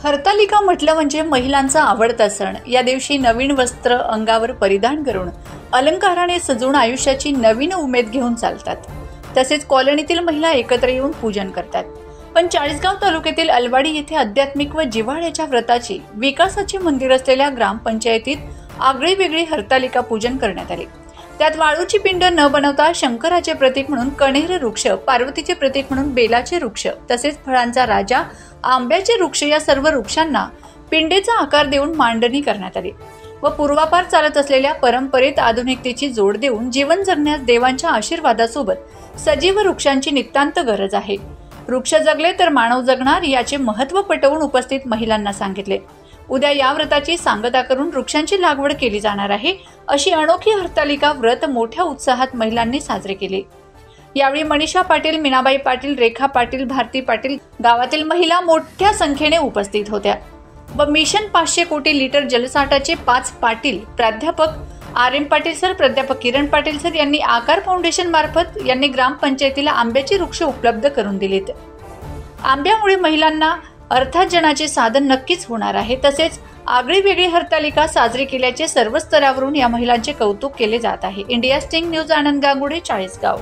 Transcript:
हरतालिका म्हटलं म्हणजे महिलांचा आवडता सण। या दिवशी नवीन वस्त्र अंगावर परिधान करून अलंकाराने सजून आयुष्याची नवीन उमेद घेऊन चालतात। तसेच कॉलनीतील महिला एकत्र येऊन पूजन करतात। पण चाळीसगाव तालुक्यातील अलवाडी येथे आध्यात्मिक व जिव्हाळ्याच्या व्रताची विकासाचे मंदिर असलेल्या ग्रामपंचायतीत आगळी वेगळी हरतालिका पूजन करण्यात आले। त्यात वाळूची पिंड न बनवता शंकराचे प्रतीक म्हणून कण्हेर वृक्ष, पार्वतीचे प्रतीक म्हणून बेलाचे वृक्ष, तसेच फळांचा राजा आंब्याचे वृक्ष या सर्व वृक्षांना पिंडेचा आकार देऊन मांडणी करण्यात आली व पूर्वापार चालत असलेल्या परंपरेत आधुनिकतेची जोड देऊन जीवन जगण्यास देवांच्या आशीर्वादासोबत सजीव वृक्षांची नितांत गरज आहे। वृक्ष जगले तर मानव जगणार याचे महत्त्व पटवून उपस्थित महिलांना सांगितले। उद्या या व्रताची सांगता करून वृक्षांची लागवड केली जाणार आहे। अशी अनोखी हरतालिका व्रत मोठ्या उत्साहात महिलांनी साजरे केले। यावेळी मनीषा पाटील, मीनाबाई पाटील, रेखा पाटील, भारती पाटील गावातील महिला मोठ्या संख्येने उपस्थित होत्या व मिशन 500 कोटी लिटर जलसाठाचे 5 पाटील, प्राध्यापक RM पाटील सर, प्राध्यापक किरण पाटील सर यांनी आकार फाउंडेशन मार्फत यांनी ग्रामपंचायतीला आंब्याची वृक्ष उपलब्ध करून दिलीत। आंब्यामुळे महिलांना अर्थार्जनाचे साधन नक्कीच होणार आहे। तसेच आगळी वेगळी हरतालिका साजरी केल्याचे सर्व स्तरावरून या महिलांचे कौतुक केले जात आहे। इंडिया स्टिंग न्यूज आनंद गांगुडे, चाळीसगाव।